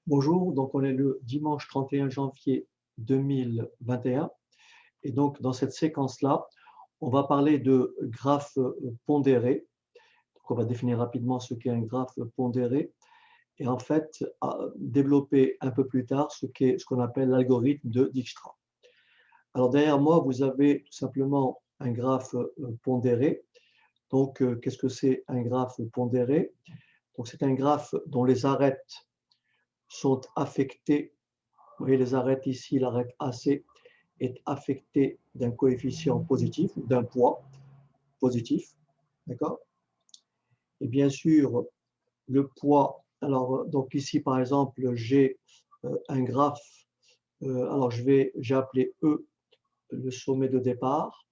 Bonjour, donc on est le dimanche 31 janvier 2021 et donc dans cette séquence-là, on va parler de graphes pondérés. Donc on va définir rapidement ce qu'est un graphe pondéré et en fait développer un peu plus tard ce qu'on appelle l'algorithme de Dijkstra. Alors derrière moi, vous avez tout simplement un graphe pondéré. Donc qu'est-ce que c'est un graphe pondéré? Donc c'est un graphe dont les arêtes sont affectées. Vous voyez les arêtes ici, l'arête AC est affectée d'un coefficient positif ou d'un poids positif. D'accord? Et bien sûr, le poids, alors donc ici par exemple, j'ai un graphe, alors j'ai appelé E le sommet de départ,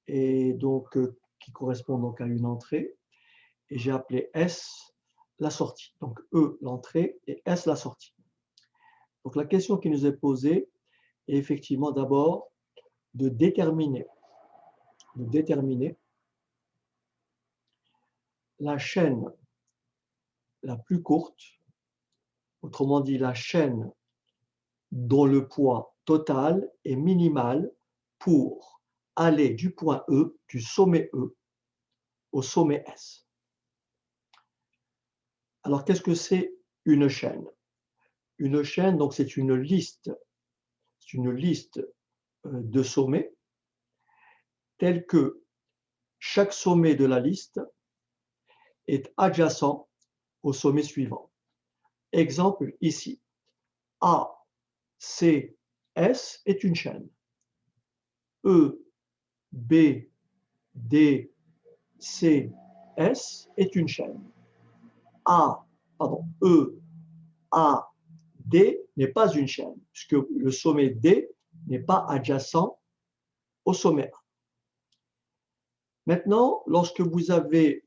et donc qui correspond donc à une entrée, et j'ai appelé S la sortie. Donc E l'entrée et S la sortie. Donc la question qui nous est posée est effectivement d'abord de déterminer la chaîne la plus courte, autrement dit la chaîne dont le poids total est minimal pour aller du point E, du sommet E, au sommet S. Alors qu'est-ce que c'est une chaîne? Une chaîne, donc c'est une liste de sommets tels que chaque sommet de la liste est adjacent au sommet suivant. Exemple ici, A, C, S est une chaîne. E, B, D, C, S est une chaîne. E, A, D n'est pas une chaîne, puisque le sommet D n'est pas adjacent au sommet A. Maintenant, lorsque vous avez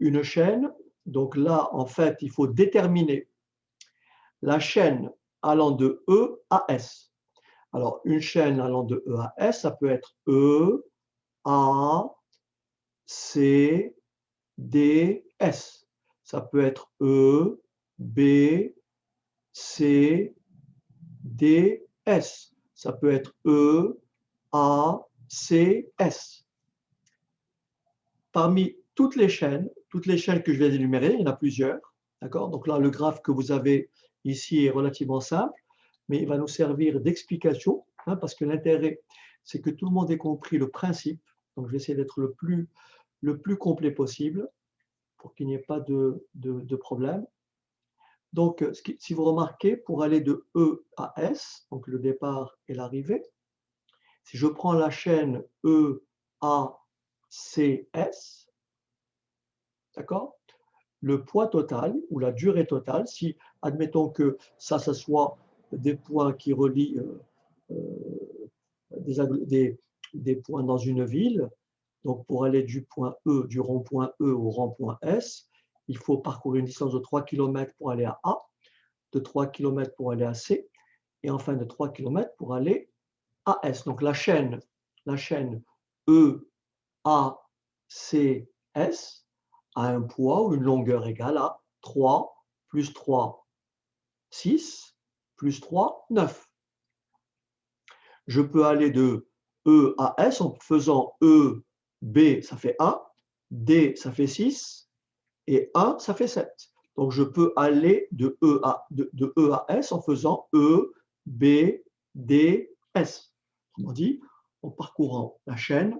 une chaîne, donc là, en fait, il faut déterminer la chaîne allant de E à S. Alors, une chaîne allant de E à S, ça peut être E, A, C, D, S. Ça peut être E, B, C, D, S. Ça peut être E, A, C, S. Parmi toutes les chaînes que je vais énumérer, il y en a plusieurs. D'accord? Donc là, le graphe que vous avez ici est relativement simple, mais il va nous servir d'explication, parce que l'intérêt, c'est que tout le monde ait compris le principe. Donc, je vais essayer d'être le plus complet possible pour qu'il n'y ait pas de problème. Donc, si vous remarquez, pour aller de E à S, donc le départ et l'arrivée, si je prends la chaîne E, A, C, S, d'accord, le poids total ou la durée totale, si admettons que ça soit des points qui relient des points dans une ville, donc pour aller du point E, du rond-point E au rond-point S, il faut parcourir une distance de 3 km pour aller à A, de 3 km pour aller à C, et enfin de 3 km pour aller à S. Donc la chaîne E, A, C, S a un poids ou une longueur égale à 3 plus 3, 6, plus 3, 9. Je peux aller de E à S en faisant E, B, ça fait 1, D, ça fait 6, et 1, ça fait 7. Donc, je peux aller de E à S en faisant E, B, D, S. Autrement dit, en parcourant la chaîne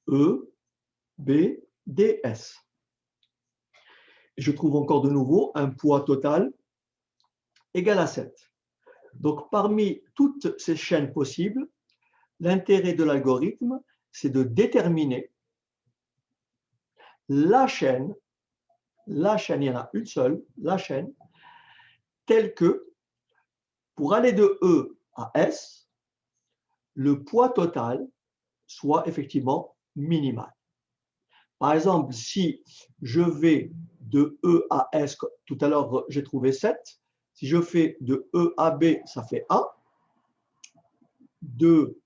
E, B, D, S. Je trouve encore de nouveau un poids total égal à 7. Donc, parmi toutes ces chaînes possibles, l'intérêt de l'algorithme, c'est de déterminer la chaîne, il y en a une seule, la chaîne, telle que pour aller de E à S, le poids total soit effectivement minimal. Par exemple, si je vais de E à S, tout à l'heure j'ai trouvé 7, si je fais de E à B, ça fait 1, de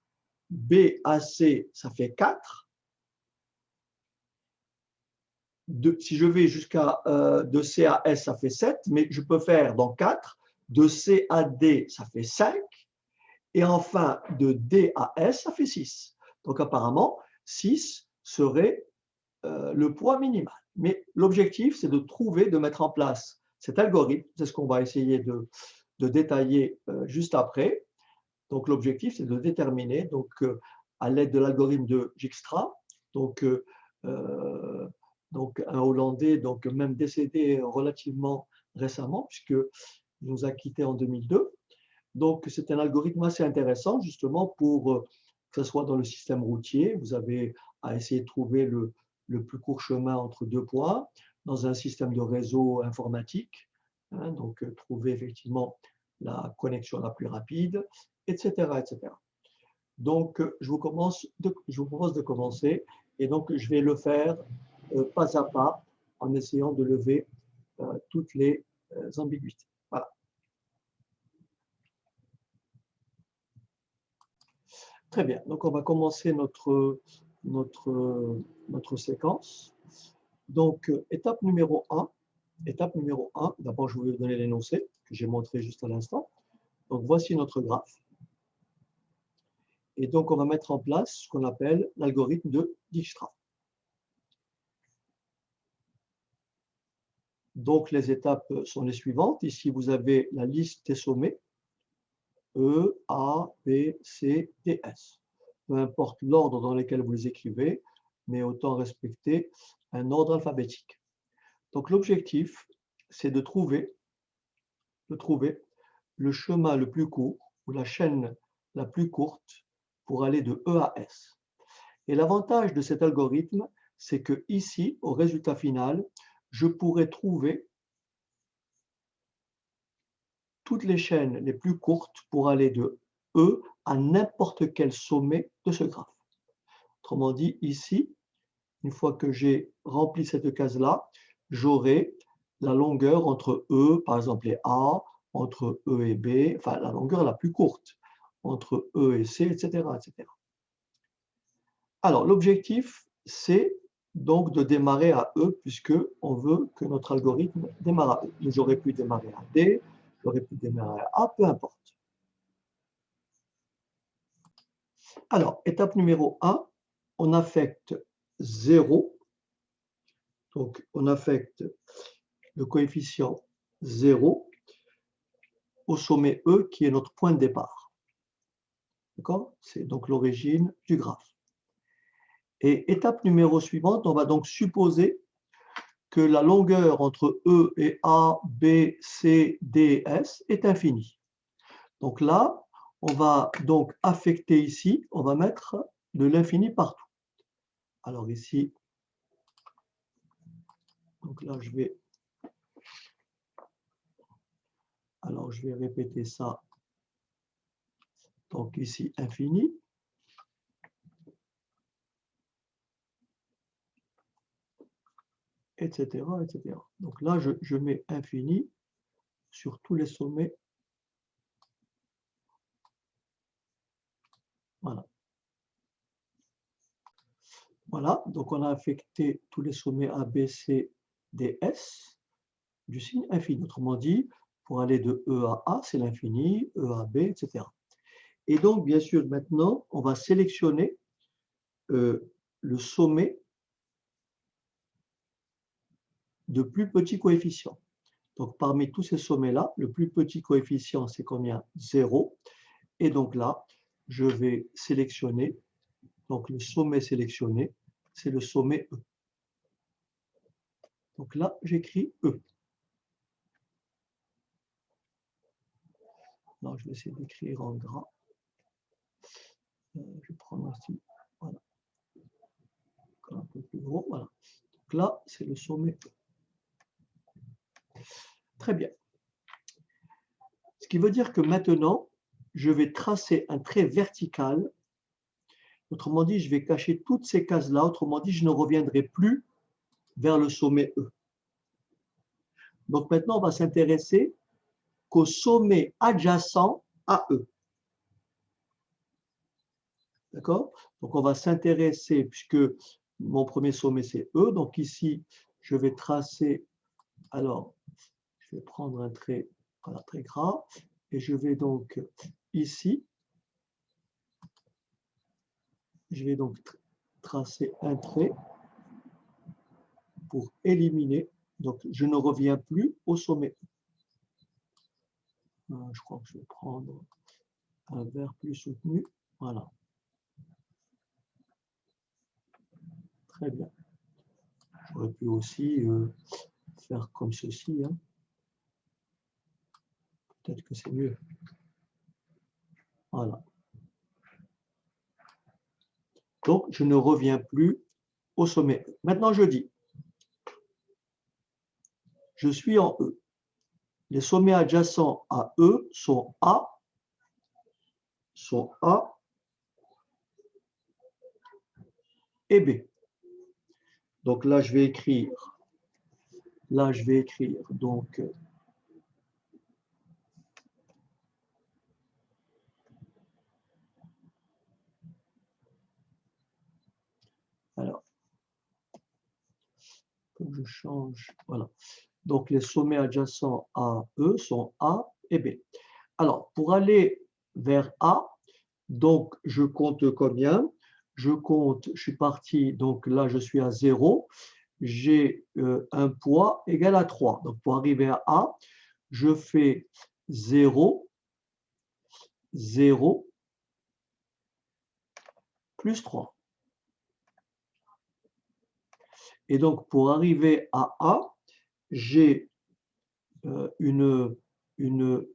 B à C, ça fait 4, si je vais jusqu'à de C à S, ça fait 7, mais je peux faire dans 4, de C à D, ça fait 5, et enfin de D à S, ça fait 6. Donc apparemment, 6 serait le poids minimal. Mais l'objectif, c'est de trouver, de mettre en place cet algorithme. C'est ce qu'on va essayer de détailler juste après. Donc l'objectif, c'est de déterminer, donc, à l'aide de l'algorithme de Dijkstra, donc, donc un Hollandais, donc même décédé relativement récemment, puisqu'il nous a quittés en 2002. Donc c'est un algorithme assez intéressant, justement, pour que ce soit dans le système routier, vous avez à essayer de trouver le plus court chemin entre deux points, dans un système de réseau informatique, hein, donc trouver effectivement la connexion la plus rapide, etc., etc. Donc, je vous propose de commencer, et donc je vais le faire pas à pas en essayant de lever toutes les ambiguïtés. Voilà. Très bien. Donc, on va commencer notre séquence. Donc, étape numéro 1. Étape numéro 1, d'abord, je vais vous donner l'énoncé que j'ai montré juste à l'instant. Donc, voici notre graphe. Et donc, on va mettre en place ce qu'on appelle l'algorithme de Dijkstra. Donc, les étapes sont les suivantes. Ici, vous avez la liste des sommets. E, A, B, C, D, S. Peu importe l'ordre dans lequel vous les écrivez, mais autant respecter un ordre alphabétique. Donc, l'objectif, c'est de trouver le chemin le plus court ou la chaîne la plus courte pour aller de E à S. Et l'avantage de cet algorithme, c'est que ici, au résultat final, je pourrais trouver toutes les chaînes les plus courtes pour aller de E à n'importe quel sommet de ce graphe. Autrement dit, ici, une fois que j'ai rempli cette case-là, j'aurai la longueur entre E, par exemple les A, entre E et B, enfin la longueur la plus courte, entre E et C, etc. etc. Alors, l'objectif, c'est donc de démarrer à E, puisque on veut que notre algorithme démarre à E. J'aurais pu démarrer à D, j'aurais pu démarrer à A, peu importe. Alors, étape numéro 1, on affecte 0. Donc, on affecte le coefficient 0 au sommet E, qui est notre point de départ. D'accord? C'est donc l'origine du graphe. Et étape numéro suivante, on va donc supposer que la longueur entre E et A, B, C, D, S est infinie. Donc là, on va donc affecter ici, on va mettre de l'infini partout. Alors ici, donc là, je vais répéter ça. Donc ici, infini. Etc., etc. Donc là, je mets infini sur tous les sommets. Voilà. Voilà, donc on a affecté tous les sommets A, B, C, D, S du signe infini. Autrement dit, pour aller de E à A, c'est l'infini, E à B, etc. Et donc, bien sûr, maintenant, on va sélectionner le sommet de plus petit coefficient. Donc, parmi tous ces sommets-là, le plus petit coefficient, c'est combien? 0. Et donc là, je vais sélectionner, donc le sommet sélectionné, c'est le sommet E. Donc là, j'écris E. Non, je vais essayer d'écrire en gras. Je vais prendre ici, voilà, un peu plus gros, voilà. Donc là, c'est le sommet E. Très bien. Ce qui veut dire que maintenant, je vais tracer un trait vertical. Autrement dit, je vais cacher toutes ces cases-là. Autrement dit, je ne reviendrai plus vers le sommet E. Donc maintenant, on va s'intéresser qu'au sommet adjacent à E. D'accord? Donc on va s'intéresser, puisque mon premier sommet c'est E, donc ici, je vais tracer, alors, je vais prendre un trait, voilà, très gras, et je vais donc ici, je vais donc tracer un trait pour éliminer. Donc, je ne reviens plus au sommet. Je crois que je vais prendre un vert plus soutenu. Voilà. Très bien. J'aurais pu aussi faire comme ceci. Hein. Peut-être que c'est mieux. Voilà. Donc, je ne reviens plus au sommet. Maintenant, je dis, je suis en E. Les sommets adjacents à E sont A et B. Donc là, je vais écrire, donc, alors, comme je change, voilà. Donc les sommets adjacents à E sont A et B. Alors, pour aller vers A, donc je compte combien? Je compte, je suis parti, donc là je suis à 0, j'ai un poids égal à 3. Donc pour arriver à A, je fais 0, 0, plus 3. Et donc pour arriver à A, j'ai une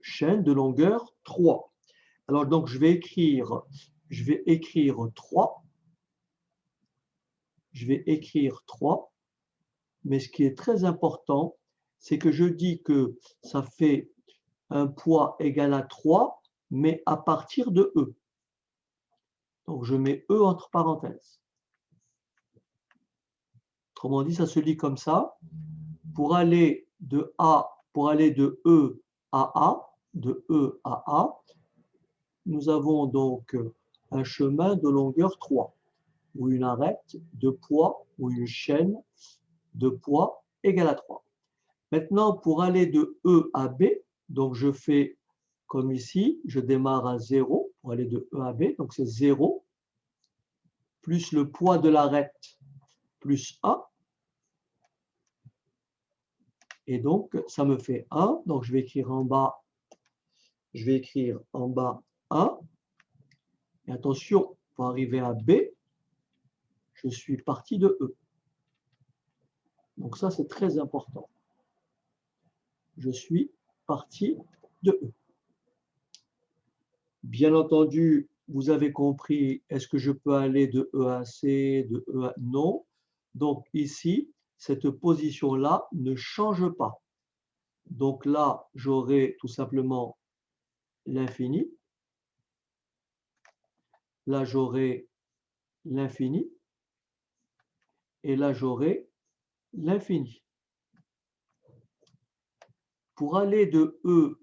chaîne de longueur 3. Alors donc je vais écrire 3. Je vais écrire 3. Mais ce qui est très important, c'est que je dis que ça fait un poids égal à 3, mais à partir de E. Donc je mets E entre parenthèses. Autrement dit, ça se lit comme ça. Pour aller de E à A, nous avons donc un chemin de longueur 3, ou une arête de poids, ou une chaîne de poids égale à 3. Maintenant, pour aller de E à B, donc je fais comme ici, je démarre à 0 pour aller de E à B, donc c'est 0, plus le poids de l'arête, plus 1, et donc ça me fait 1, donc je vais écrire en bas 1, et attention, pour arriver à B, je suis parti de E. Donc ça, c'est très important. Je suis parti de E. Bien entendu, vous avez compris, est-ce que je peux aller de E à C, de E à... Non. Donc ici, cette position-là ne change pas. Donc là, j'aurai tout simplement l'infini. Là, j'aurai l'infini. Et là, j'aurai l'infini. Pour aller de E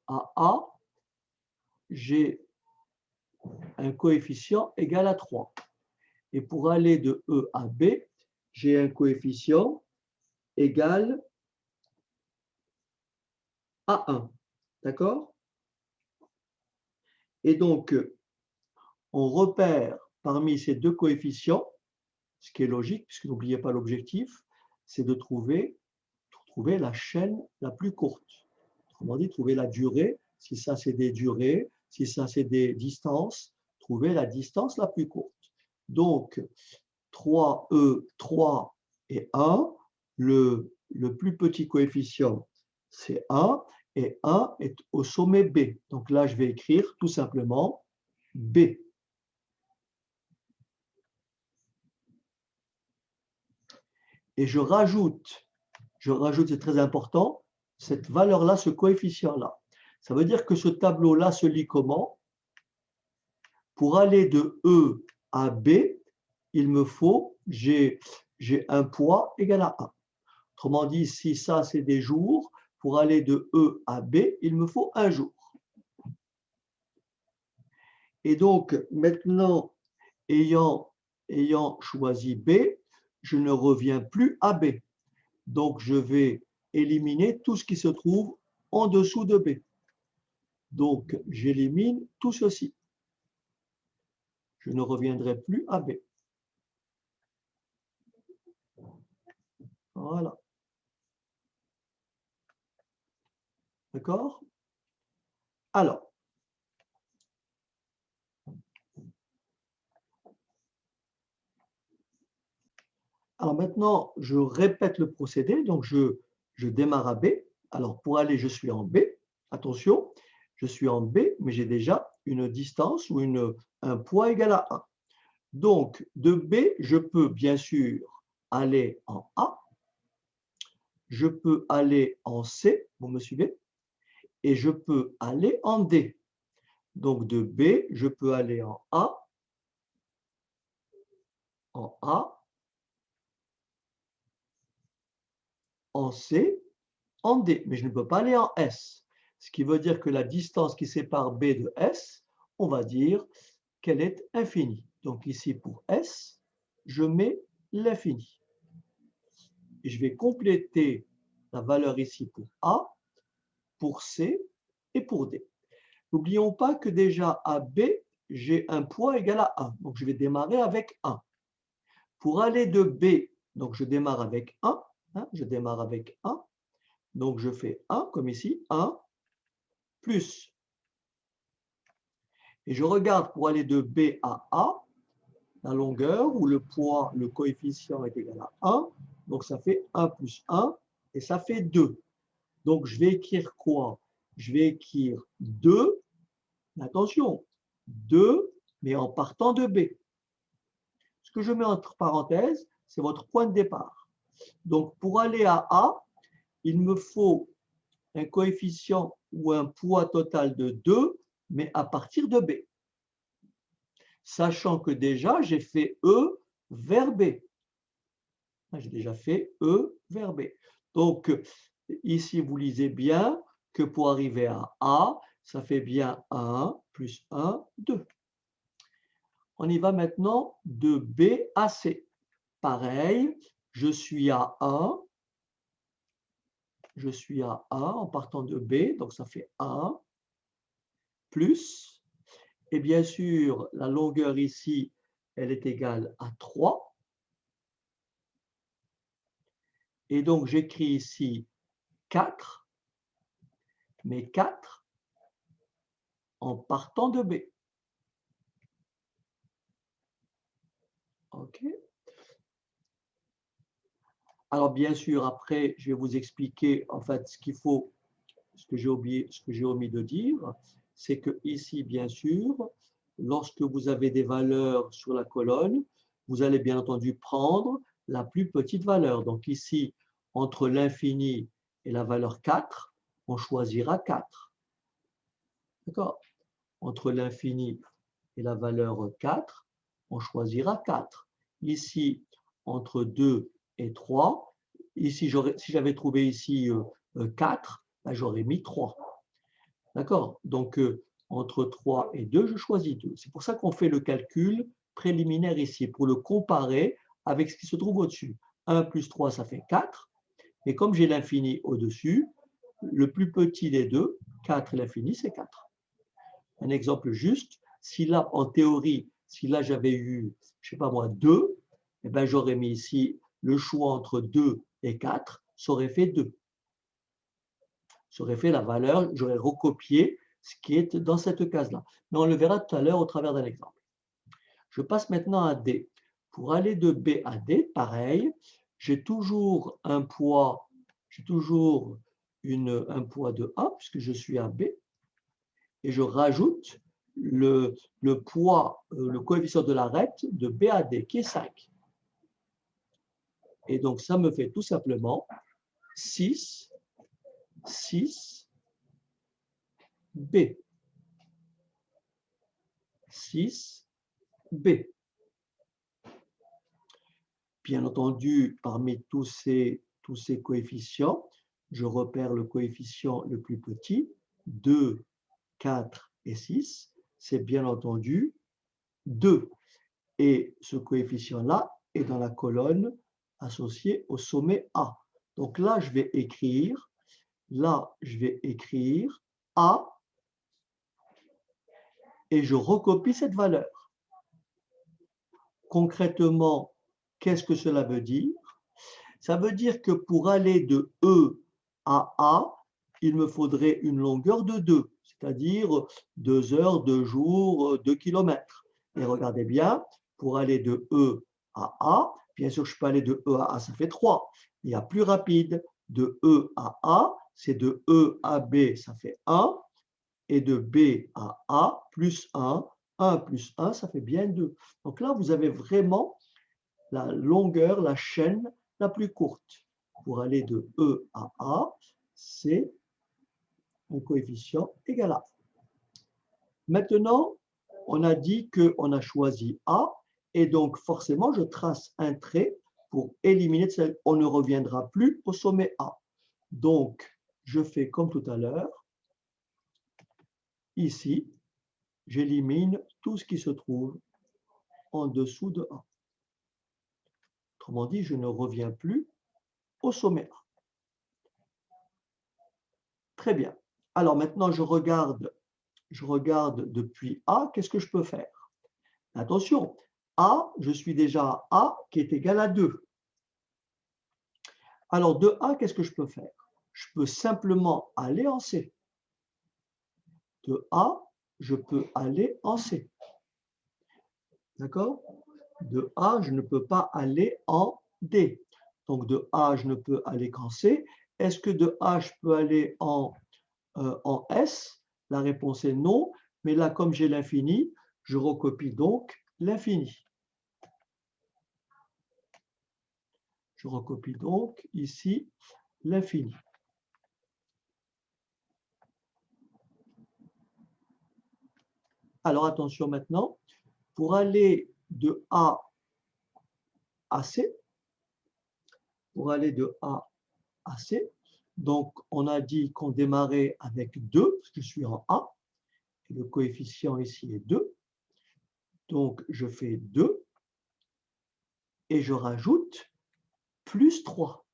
à A, j'ai un coefficient égal à 3. Et pour aller de E à B, j'ai un coefficient égal à 1. D'accord? Et donc, on repère parmi ces deux coefficients, ce qui est logique, puisque n'oubliez pas l'objectif, c'est de trouver la chaîne la plus courte. Autrement dit, trouver la durée. Si ça, c'est des durées, si ça, c'est des distances, trouver la distance la plus courte. Donc, 3E, 3 et 1, le plus petit coefficient, c'est 1, et 1 est au sommet B. Donc là, je vais écrire tout simplement B. Et je rajoute, c'est très important, cette valeur-là, ce coefficient-là. Ça veut dire que ce tableau-là se lit comment? Pour aller de E à B, il me faut, j'ai un poids égal à 1. Autrement dit, si ça, c'est des jours, pour aller de E à B, il me faut un jour. Et donc, maintenant, ayant choisi B, je ne reviens plus à B. Donc, je vais éliminer tout ce qui se trouve en dessous de B. Donc, j'élimine tout ceci. Je ne reviendrai plus à B. Voilà. D'accord? Alors, maintenant, je répète le procédé. Donc, je démarre à B. Alors, pour aller, je suis en B. Attention, je suis en B, mais j'ai déjà une distance ou un poids égal à 1. Donc, de B, je peux bien sûr aller en A. Je peux aller en C, vous me suivez? Et je peux aller en D. Donc, de B, je peux aller en A, en C, en D, mais je ne peux pas aller en S. Ce qui veut dire que la distance qui sépare B de S, on va dire qu'elle est infinie. Donc ici, pour S, je mets l'infini. Et je vais compléter la valeur ici pour A, pour C et pour D. N'oublions pas que déjà à B, j'ai un poids égal à 1. Donc je vais démarrer avec 1. Pour aller de B, donc je démarre avec 1. Je démarre avec 1. Donc je fais 1, comme ici, 1, plus. Et je regarde pour aller de B à A, la longueur où le poids, le coefficient est égal à 1. Donc ça fait 1 plus 1 et ça fait 2. Donc je vais écrire quoi? Je vais écrire 2, attention, 2, mais en partant de B. Ce que je mets entre parenthèses, c'est votre point de départ. Donc pour aller à A, il me faut un coefficient ou un poids total de 2, mais à partir de B. Sachant que déjà, j'ai fait E vers B. J'ai déjà fait E vers B. Donc, ici, vous lisez bien que pour arriver à A, ça fait bien 1 plus 1, 2. On y va maintenant de B à C. Pareil, je suis à 1. Je suis à 1 en partant de B, donc ça fait 1 plus. Et bien sûr, la longueur ici, elle est égale à 3. Et donc, j'écris ici 4, mais 4 en partant de B. OK. Alors, bien sûr, après, je vais vous expliquer en fait ce qu'il faut, ce que j'ai oublié, ce que j'ai omis de dire, c'est que ici, bien sûr, lorsque vous avez des valeurs sur la colonne, vous allez bien entendu prendre la plus petite valeur. Donc ici, entre l'infini et la valeur 4, on choisira 4. D'accord? Entre l'infini et la valeur 4, on choisira 4. Ici, entre 2 et 3, ici, si j'avais trouvé ici 4, ben, j'aurais mis 3. D'accord? Donc, entre 3 et 2, je choisis 2. C'est pour ça qu'on fait le calcul préliminaire ici, pour le comparer avec ce qui se trouve au-dessus. 1 plus 3, ça fait 4. Et comme j'ai l'infini au-dessus, le plus petit des deux, 4 et l'infini, c'est 4. Un exemple juste, si là, en théorie, si là j'avais eu, je ne sais pas moi, 2, eh ben, j'aurais mis ici le choix entre 2 et 4, ça aurait fait 2. Ça aurait fait la valeur, j'aurais recopié ce qui est dans cette case-là. Mais on le verra tout à l'heure au travers d'un exemple. Je passe maintenant à D. Pour aller de B à D, pareil, j'ai toujours un poids, j'ai toujours un poids de 1 puisque je suis à B. Et je rajoute le poids, le coefficient de l'arête de B à D, qui est 5. Et donc, ça me fait tout simplement 6, 6, B. 6, B. Bien entendu, parmi tous ces coefficients, je repère le coefficient le plus petit, 2, 4 et 6. C'est bien entendu 2. Et ce coefficient-là est dans la colonne associé au sommet A. Donc là, je vais écrire A et je recopie cette valeur. Concrètement, qu'est-ce que cela veut dire? Ça veut dire que pour aller de E à A, il me faudrait une longueur de 2, c'est-à-dire 2 heures, 2 jours, 2 kilomètres. Et regardez bien, pour aller de E à A, bien sûr, je peux aller de E à A, ça fait 3. Il y a plus rapide. De E à A, c'est de E à B, ça fait 1. Et de B à A, plus 1. 1 plus 1, ça fait bien 2. Donc là, vous avez vraiment la longueur, la chaîne la plus courte. Pour aller de E à A, c'est un coefficient égal à. Maintenant, on a dit qu'on a choisi A, et donc forcément, je trace un trait pour éliminer celle. On ne reviendra plus au sommet A. Donc, je fais comme tout à l'heure. Ici, j'élimine tout ce qui se trouve en dessous de A. Autrement dit, je ne reviens plus au sommet A. Très bien. Alors maintenant, je regarde depuis A, qu'est-ce que je peux faire? Attention, A, je suis déjà à A qui est égal à 2. Alors de A, qu'est-ce que je peux faire? Je peux simplement aller en C. De A, je peux aller en C. D'accord? De A, je ne peux pas aller en D. Donc de A, je ne peux aller qu'en C. Est-ce que de A, je peux aller en S? La réponse est non. Mais là, comme j'ai l'infini, je recopie donc l'infini. Je recopie donc ici l'infini. Alors attention maintenant, pour aller de A à C, donc on a dit qu'on démarrait avec 2, parce que je suis en A, et le coefficient ici est 2. Donc je fais 2 et je rajoute plus 3.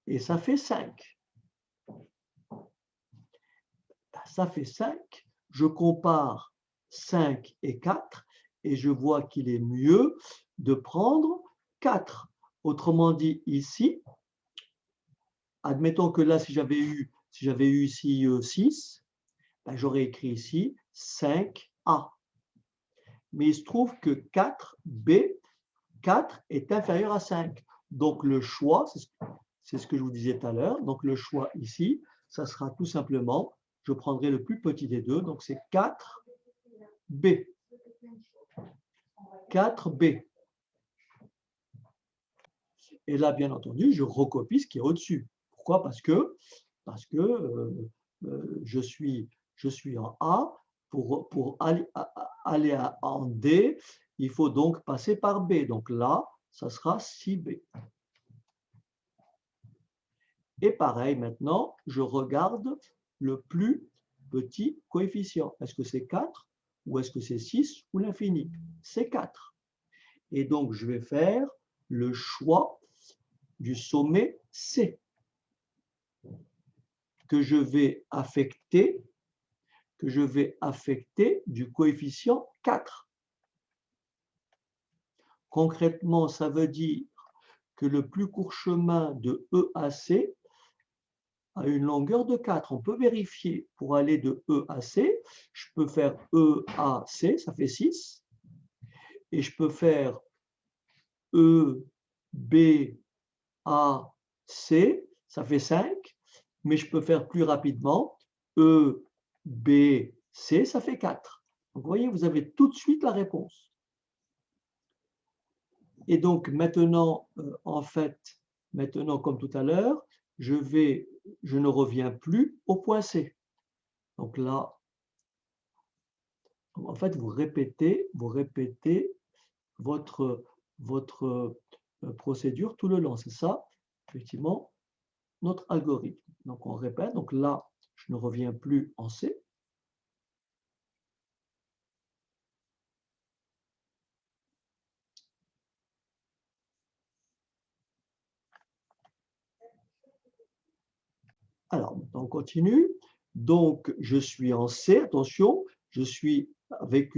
Et ça fait 5. Ça fait 5. Je compare 5 et 4 et je vois qu'il est mieux de prendre 4. Autrement dit, ici, admettons que là, si j'avais eu ici 6, ben, j'aurais écrit ici 5A. Mais il se trouve que 4B, 4 est inférieur à 5. Donc le choix, c'est ce que je vous disais tout à l'heure, donc le choix ici, ça sera tout simplement, je prendrai le plus petit des deux, donc c'est 4B. 4B. Et là, bien entendu, je recopie ce qui est au-dessus. Pourquoi? Parce que je suis en A. Pour aller en D, il faut donc passer par B. Donc là, ça sera 6B. Et pareil, maintenant, je regarde le plus petit coefficient. Est-ce que c'est 4 ou est-ce que c'est 6 ou l'infini? C'est 4. Et donc, je vais faire le choix du sommet C que je vais affecter du coefficient 4. Concrètement, ça veut dire que le plus court chemin de E à C a une longueur de 4. On peut vérifier. Pour aller de E à C, je peux faire E à C, ça fait 6. Et je peux faire E, B, A, C, ça fait 5. Mais je peux faire plus rapidement. E, B, C, ça fait 4. Donc, vous voyez, vous avez tout de suite la réponse. Et donc, maintenant, en fait, comme tout à l'heure, je ne reviens plus au point C. Donc là, en fait, vous répétez votre procédure tout le long. C'est ça, effectivement, notre algorithme. Donc, on répète. Donc là, je ne reviens plus en C. Alors, maintenant, on continue. Donc, je suis en C, attention, je suis avec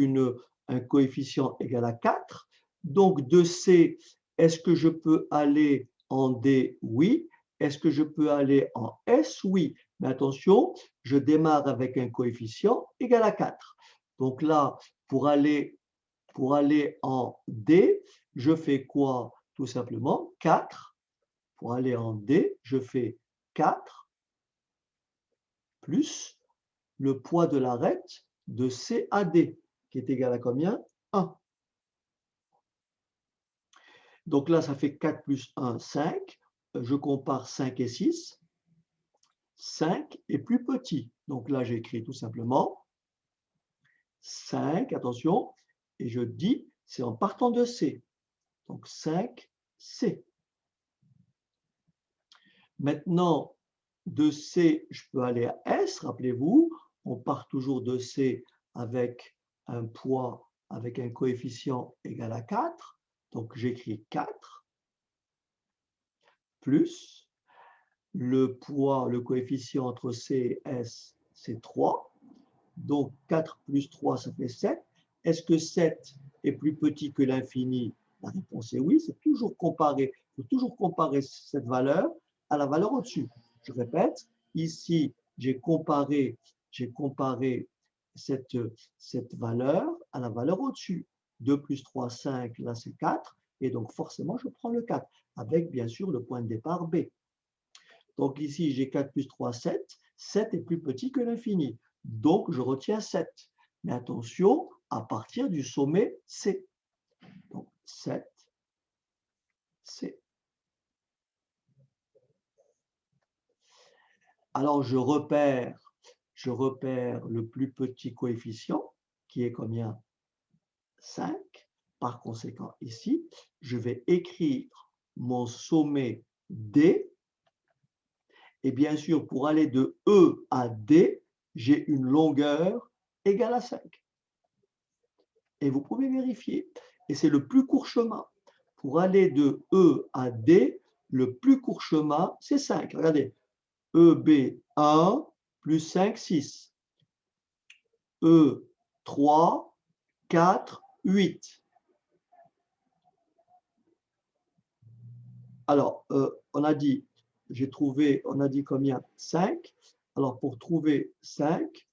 un coefficient égal à 4. Donc, de C, est-ce que je peux aller en D? Oui. Est-ce que je peux aller en S? Oui. Mais attention, je démarre avec un coefficient égal à 4. Donc là, pour aller en D, je fais quoi? Tout simplement 4. Pour aller en D, je fais 4 plus le poids de l'arête de C à D, qui est égal à combien? 1. Donc là, ça fait 4 plus 1, 5. Je compare 5 et 6. 5 est plus petit. Donc là, j'écris tout simplement 5, attention, et je dis, c'est en partant de C. Donc 5C. Maintenant, de C, je peux aller à S, rappelez-vous, on part toujours de C avec un poids, avec un coefficient égal à 4. Donc j'écris 4 plus le poids, le coefficient entre C et S, c'est 3. Donc 4 plus 3, ça fait 7. Est-ce que 7 est plus petit que l'infini? La réponse est oui, c'est toujours comparer, il faut toujours comparer cette valeur à la valeur au-dessus. Je répète, ici, j'ai comparé cette valeur à la valeur au-dessus. 2 plus 3, 5, là c'est 4, et donc forcément je prends le 4, avec bien sûr le point de départ B. Donc ici, j'ai 4 plus 3, 7. 7 est plus petit que l'infini. Donc, je retiens 7. Mais attention, à partir du sommet C. Donc, 7, C. Alors, je repère le plus petit coefficient, qui est combien? 5. Par conséquent, ici, je vais écrire mon sommet D. Et bien sûr, pour aller de E à D, j'ai une longueur égale à 5. Et vous pouvez vérifier. Et c'est le plus court chemin. Pour aller de E à D, le plus court chemin, c'est 5. Regardez, EB 1 plus 5, 6. E 3, 4, 8. Alors, on a dit combien? 5. Alors, pour trouver 5,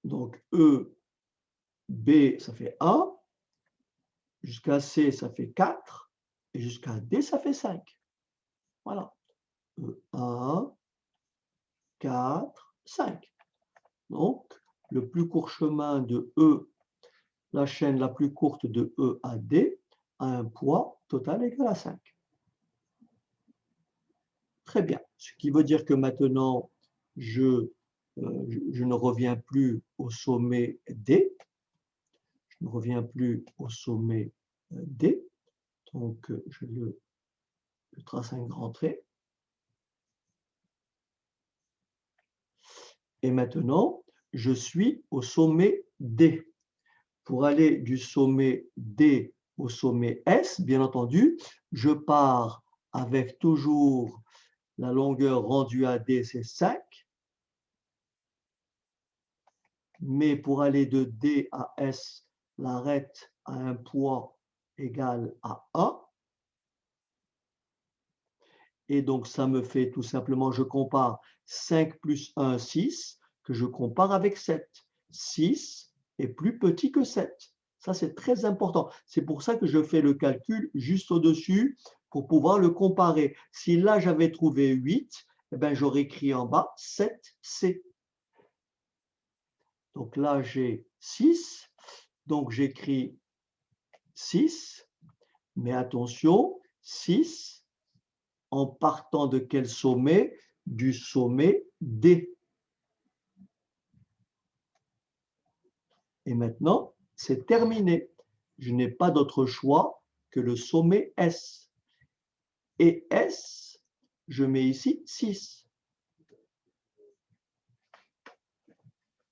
donc E, B, ça fait 1. Jusqu'à C, ça fait 4. Et jusqu'à D, ça fait 5. Voilà. 1, 4, 5. Donc, le plus court chemin de E, la chaîne la plus courte de E à D, a un poids total égal à 5. Très bien. Ce qui veut dire que maintenant, je ne reviens plus au sommet D. Je ne reviens plus au sommet D. Donc, je trace un grand trait. Et maintenant, je suis au sommet D. Pour aller du sommet D au sommet S, bien entendu, je pars avec toujours la longueur rendue à D, c'est 5. Mais pour aller de D à S, l'arête a un poids égal à 1. Et donc, ça me fait tout simplement, je compare 5 plus 1, 6, que je compare avec 7. 6 est plus petit que 7. Ça, c'est très important. C'est pour ça que je fais le calcul juste au-dessus pour pouvoir le comparer. Si là, j'avais trouvé 8, eh bien, j'aurais écrit en bas 7C. Donc là, j'ai 6. Donc, j'écris 6. Mais attention, 6 en partant de quel sommet? Du sommet D. Et maintenant, c'est terminé. Je n'ai pas d'autre choix que le sommet S. Et S, je mets ici 6.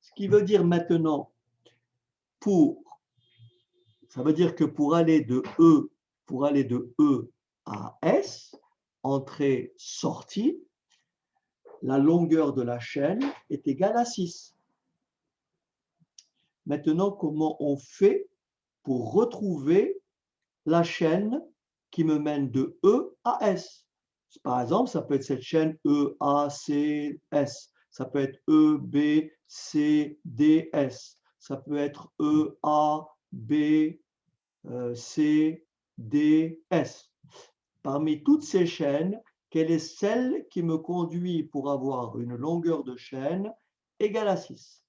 Ce qui veut dire maintenant ça veut dire que pour aller de E à S, entrée-sortie, la longueur de la chaîne est égale à 6. Maintenant, comment on fait pour retrouver la chaîne qui me mène de E à S? Par exemple, ça peut être cette chaîne E, A, C, S. Ça peut être E, B, C, D, S. Ça peut être E, A, B, C, D, S. Parmi toutes ces chaînes, quelle est celle qui me conduit pour avoir une longueur de chaîne égale à 6?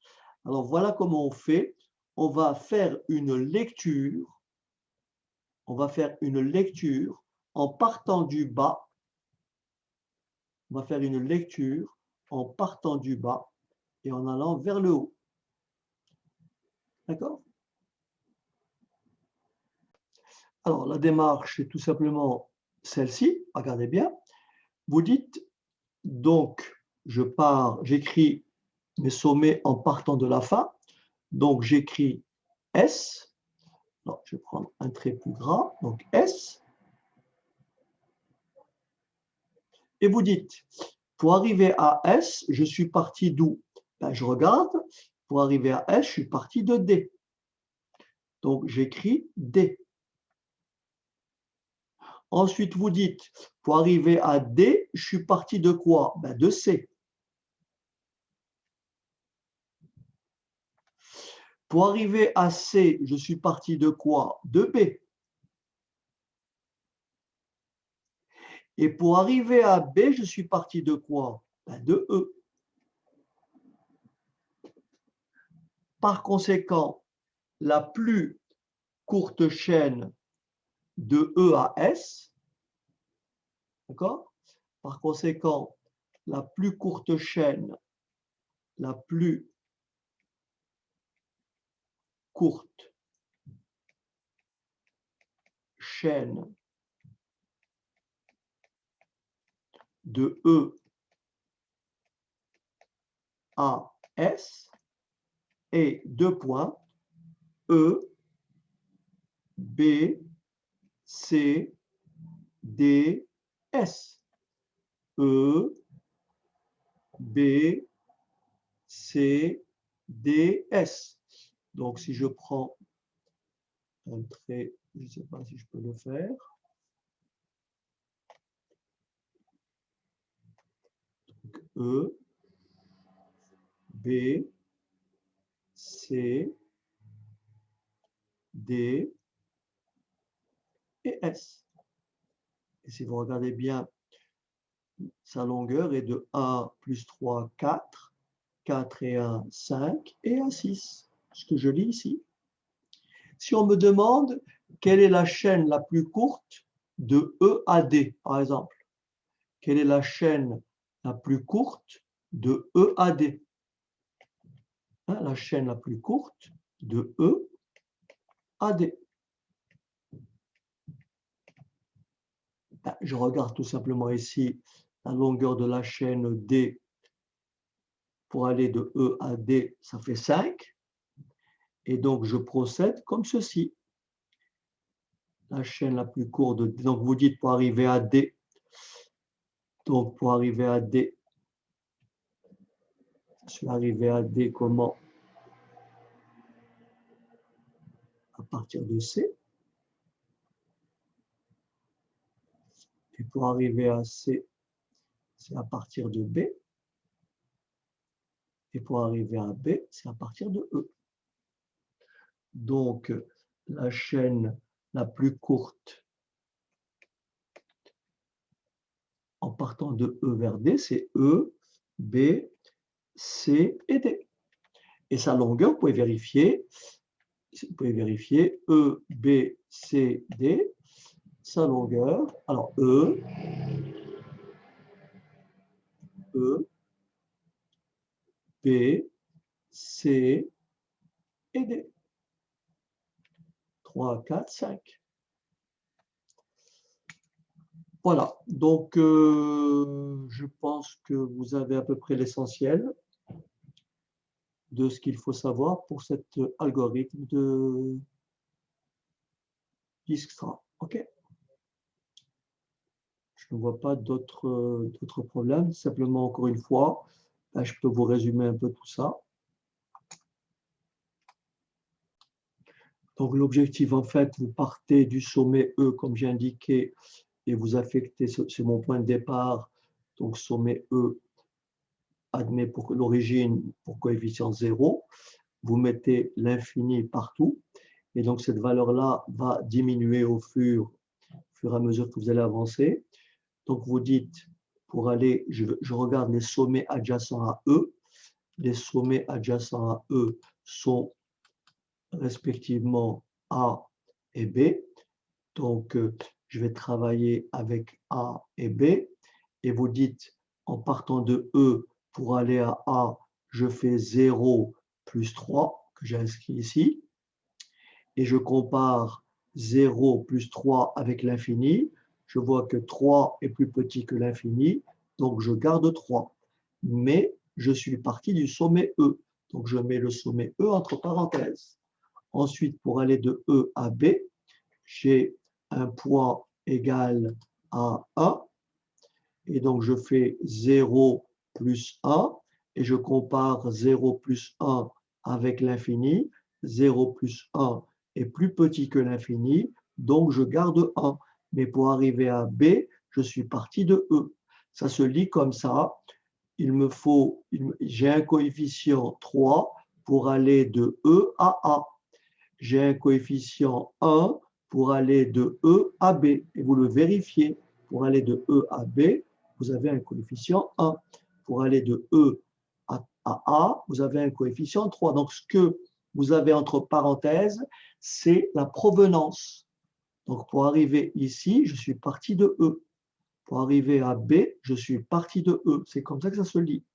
Alors voilà comment on fait. On va faire une lecture. On va faire une lecture en partant du bas. On va faire une lecture en partant du bas et en allant vers le haut. D'accord? Alors, la démarche est tout simplement celle-ci. Regardez bien. Vous dites, donc, j'écris mes sommets en partant de la fin. Donc, j'écris S. Non, je vais prendre un trait plus gras. Donc, S. Et vous dites, pour arriver à S, je suis parti d'où? Ben, je regarde. Pour arriver à S, je suis parti de D. Donc, j'écris D. Ensuite, vous dites, pour arriver à D, je suis parti de quoi? Ben, de C. Pour arriver à C, je suis parti de quoi? De B. Et pour arriver à B, je suis parti de quoi? Ben, de E. Par conséquent, la plus courte chaîne de E à S, d'accord? Par conséquent, la plus courte chaîne de E à S est deux points E, B, C, D, S. E, B, C, D, S. Donc, si je prends un trait, je ne sais pas si je peux le faire. Donc, E, B, C, D et S. Et si vous regardez bien, sa longueur est de 1 plus 3, 4, 4 et 1, 5 et 1, 6. Ce que je lis ici. Si on me demande quelle est la chaîne la plus courte de E à D, par exemple, quelle est la chaîne la plus courte de E à D? Hein, la chaîne la plus courte de E à D. Ben, je regarde tout simplement ici la longueur de la chaîne D. Pour aller de E à D, ça fait 5. Et donc, je procède comme ceci. La chaîne la plus courte de D. Donc, vous dites pour arriver à D. Donc, pour arriver à D, je suis arrivé à D comment? À partir de C. Et pour arriver à C, c'est à partir de B. Et pour arriver à B, c'est à partir de E. Donc, la chaîne la plus courte en partant de E vers D, c'est E, B, C et D. Et sa longueur, vous pouvez vérifier E, B, C, D, sa longueur. Alors, E, B, C et D. 3, 4, 5. Voilà, donc je pense que vous avez à peu près l'essentiel. de ce qu'il faut savoir pour cet algorithme de Dijkstra. OK? Je ne vois pas d'autres problèmes. Simplement, encore une fois, là, je peux vous résumer un peu tout ça. Donc, l'objectif, en fait, vous partez du sommet E, comme j'ai indiqué, et vous affectez, c'est mon point de départ, donc sommet E, admet pour l'origine pour coefficient 0. Vous mettez l'infini partout, et donc cette valeur-là va diminuer au fur et à mesure que vous allez avancer. Donc, vous dites, pour aller, je regarde les sommets adjacents à E. Les sommets adjacents à E sont respectivement A et B. Donc, je vais travailler avec A et B. Et vous dites, en partant de E pour aller à A, je fais 0 plus 3, que j'ai inscrit ici. Et je compare 0 plus 3 avec l'infini. Je vois que 3 est plus petit que l'infini, donc je garde 3. Mais je suis parti du sommet E. Donc, je mets le sommet E entre parenthèses. Ensuite, pour aller de E à B, j'ai un poids égal à 1. Et donc, je fais 0 plus 1. Et je compare 0 plus 1 avec l'infini. 0 plus 1 est plus petit que l'infini. Donc, je garde 1. Mais pour arriver à B, je suis parti de E. Ça se lit comme ça. J'ai un coefficient 3 pour aller de E à A. J'ai un coefficient 1 pour aller de E à B. Et vous le vérifiez. Pour aller de E à B, vous avez un coefficient 1. Pour aller de E à A, vous avez un coefficient 3. Donc, ce que vous avez entre parenthèses, c'est la provenance. Donc, pour arriver ici, je suis parti de E. Pour arriver à B, je suis parti de E. C'est comme ça que ça se lit.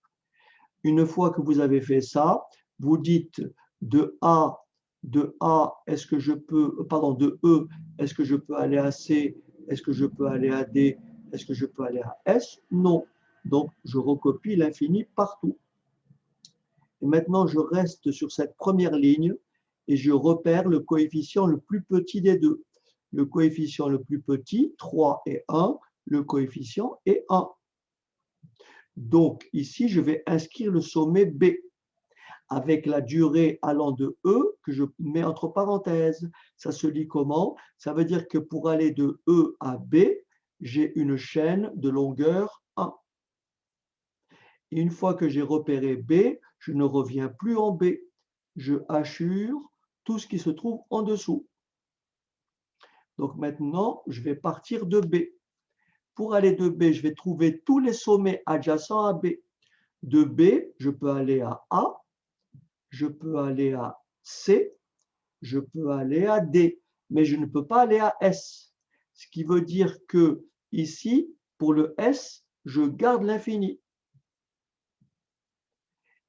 Une fois que vous avez fait ça, vous dites de A, est-ce que je peux, pardon, de E, est-ce que je peux aller à C, est-ce que je peux aller à D, est-ce que je peux aller à S? Non. Donc, je recopie l'infini partout. Et maintenant, je reste sur cette première ligne et je repère le coefficient le plus petit des deux. Le coefficient le plus petit, 3 et 1, le coefficient est 1. Donc, ici, je vais inscrire le sommet B avec la durée allant de E que je mets entre parenthèses. Ça se lit comment? Ça veut dire que pour aller de E à B, j'ai une chaîne de longueur 1. Et une fois que j'ai repéré B, je ne reviens plus en B. Je hachure tout ce qui se trouve en dessous. Donc maintenant, je vais partir de B. Pour aller de B, je vais trouver tous les sommets adjacents à B. De B, je peux aller à A, je peux aller à C, je peux aller à D, mais je ne peux pas aller à S. Ce qui veut dire que ici, pour le S, je garde l'infini.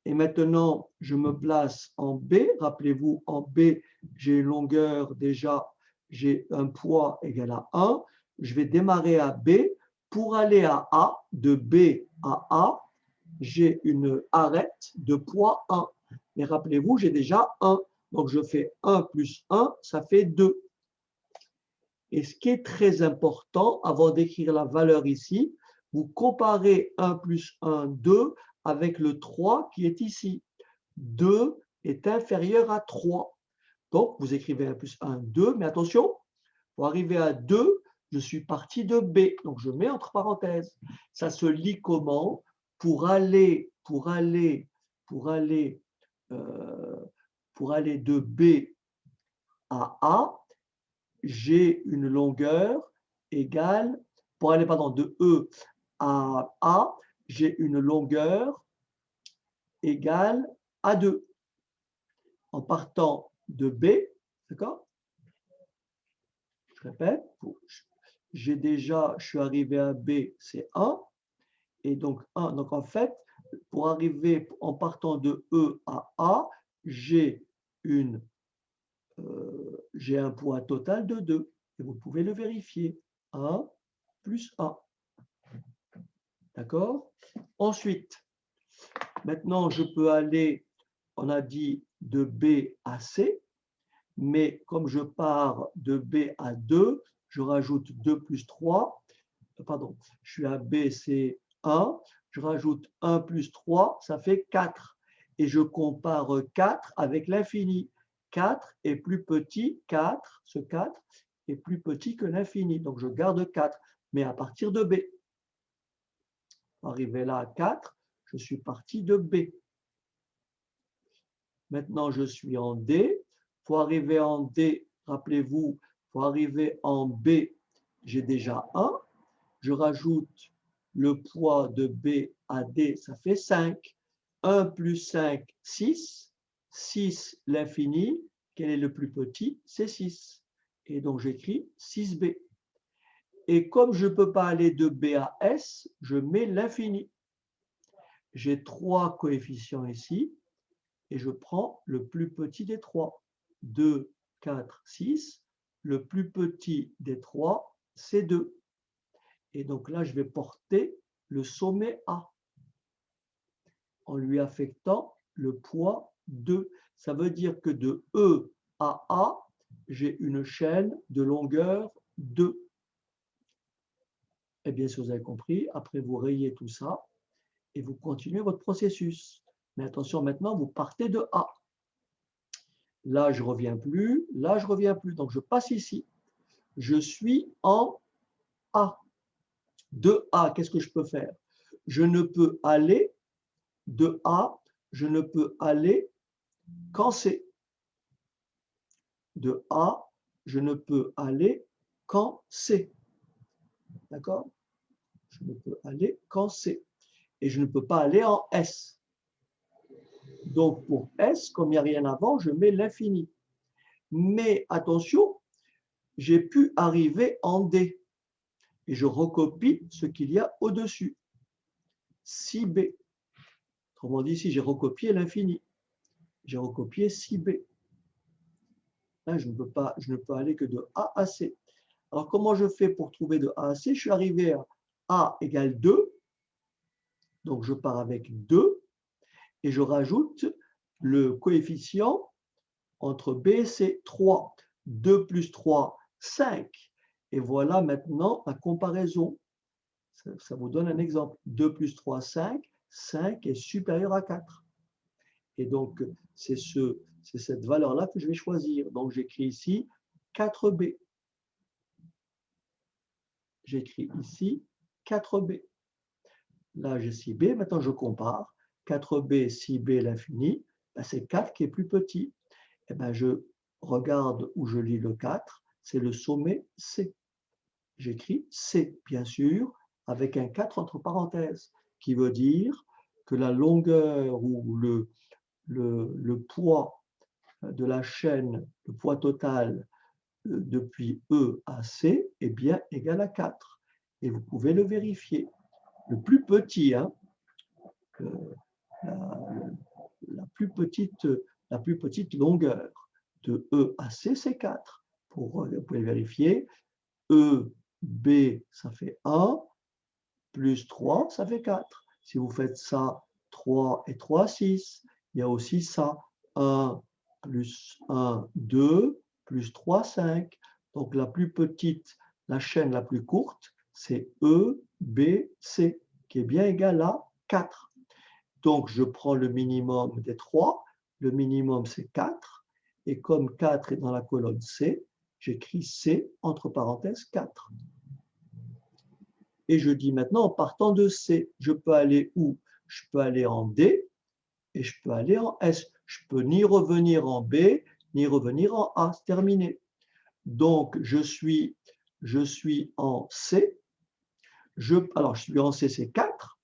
Et maintenant, je me place en B. Rappelez-vous, en B, j'ai une longueur déjà, j'ai un poids égal à 1. Je vais démarrer à B. Pour aller à A, de B à A, j'ai une arête de poids 1. Mais rappelez-vous, j'ai déjà 1. Donc, je fais 1 plus 1, ça fait 2. Et ce qui est très important, avant d'écrire la valeur ici, vous comparez 1 plus 1, 2, avec le 3 qui est ici. 2 est inférieur à 3. Donc, vous écrivez 1 plus 1, 2, mais attention, pour arriver à 2, je suis parti de B. Donc, je mets entre parenthèses. Ça se lit comment? Pour aller de B à A, j'ai une longueur égale, pour aller de E à A, j'ai une longueur égale à 2. En partant de B, d'accord? Je répète, je suis arrivé à B, c'est 1. Et donc 1, donc en fait, pour arriver en partant de E à A, j'ai un poids total de 2. Et vous pouvez le vérifier. 1 plus 1. D'accord? Ensuite, maintenant, je peux aller on a dit de B à C, mais comme je pars de B à 2, je rajoute 2 plus 3, pardon, je suis à B, c'est 1, je rajoute 1 plus 3, ça fait 4. Et je compare 4 avec l'infini. 4 est plus petit, 4, ce 4 est plus petit que l'infini. Donc je garde 4, mais à partir de B. Arrivé là à 4, je suis parti de B. Maintenant, je suis en D. Pour arriver en D, rappelez-vous, pour arriver en B, j'ai déjà 1. Je rajoute le poids de B à D, ça fait 5. 1 plus 5, 6. 6, l'infini. Quel est le plus petit? C'est 6. Et donc, j'écris 6B. Et comme je ne peux pas aller de B à S, je mets l'infini. J'ai 3 coefficients ici. Et je prends le plus petit des 3. 2, 4, 6. Le plus petit des 3, c'est 2. Et donc là, je vais porter le sommet A en lui affectant le poids 2. Ça veut dire que de E à A, j'ai une chaîne de longueur 2. Et bien, si vous avez compris, après vous rayez tout ça et vous continuez votre processus. Mais attention, maintenant, vous partez de A. Là, je ne reviens plus. Là, je ne reviens plus. Donc, je passe ici. Je suis en A. De A, qu'est-ce que je peux faire? Je ne peux aller de A, je ne peux aller qu'en C. De A, je ne peux aller qu'en C. D'accord? Je ne peux aller qu'en C. Et je ne peux pas aller en S. Donc, pour S, comme il n'y a rien avant, je mets l'infini. Mais attention, j'ai pu arriver en D. Et je recopie ce qu'il y a au-dessus. 6B. Autrement dit, ici, j'ai recopié l'infini. J'ai recopié 6B. Là, je ne peux aller que de A à C. Alors, comment je fais pour trouver de A à C? Je suis arrivé à A égale 2. Donc, je pars avec 2 et je rajoute le coefficient entre B et C, 3. 2 plus 3, 5. Et voilà maintenant la comparaison. Ça vous donne un exemple. 2 plus 3, 5. 5 est supérieur à 4. Et donc, c'est cette valeur-là que je vais choisir. Donc, j'écris ici 4B. J'écris ici 4B. Là, j'ai 6B. Maintenant, je compare. 4B, 6B, l'infini, ben, c'est 4 qui est plus petit. Et ben, je regarde où je lis le 4. C'est le sommet C. J'écris C, bien sûr, avec un 4 entre parenthèses, qui veut dire que la longueur ou le poids de la chaîne, le poids total depuis E à C est bien égal à 4. Et vous pouvez le vérifier. Le plus petit, hein, la plus petite longueur de E à C, c'est 4. Vous pouvez vérifier. E, B, ça fait 1, plus 3, ça fait 4. Si vous faites ça, 3 et 3, 6. Il y a aussi ça, 1 plus 1, 2, plus 3, 5. Donc la plus petite, la chaîne la plus courte, c'est E, B, C, qui est bien égal à 4. Donc je prends le minimum des 3. Le minimum, c'est 4. Et comme 4 est dans la colonne C, j'écris C entre parenthèses 4. Et je dis maintenant, en partant de C, je peux aller où? Je peux aller en D et je peux aller en S. Je peux ni revenir en B, ni revenir en A. C'est terminé. Donc, je suis en C. Alors, je suis en C, c'est 4.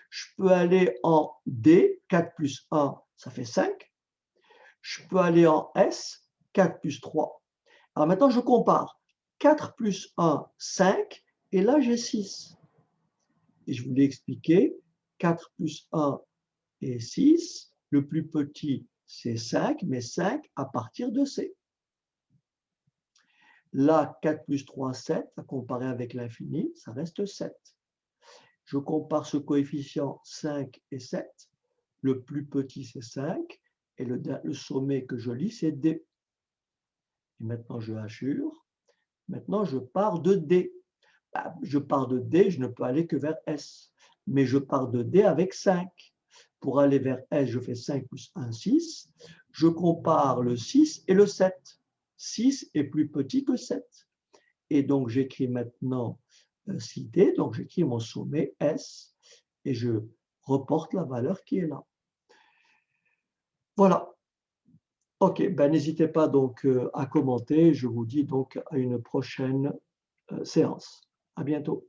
Je peux aller en D, 4 plus 1, ça fait 5. Je peux aller en S, 4 plus 3. Alors maintenant, je compare. 4 plus 1, 5. Et là, j'ai 6. Et je vous l'ai expliqué, 4 plus 1 est 6. Le plus petit, c'est 5, mais 5 à partir de C. Là, 4 plus 3, 7. À comparer avec l'infini, ça reste 7. Je compare ce coefficient 5 et 7. Le plus petit, c'est 5. Et le sommet que je lis, c'est D. Et maintenant, je hachure. Maintenant, je pars de D. Je pars de D, je ne peux aller que vers S. Mais je pars de D avec 5. Pour aller vers S, je fais 5 plus 1, 6. Je compare le 6 et le 7. 6 est plus petit que 7. Et donc, j'écris maintenant 6D, donc j'écris mon sommet S et je reporte la valeur qui est là. Voilà. OK, ben, n'hésitez pas donc à commenter. Je vous dis donc à une prochaine séance. À bientôt.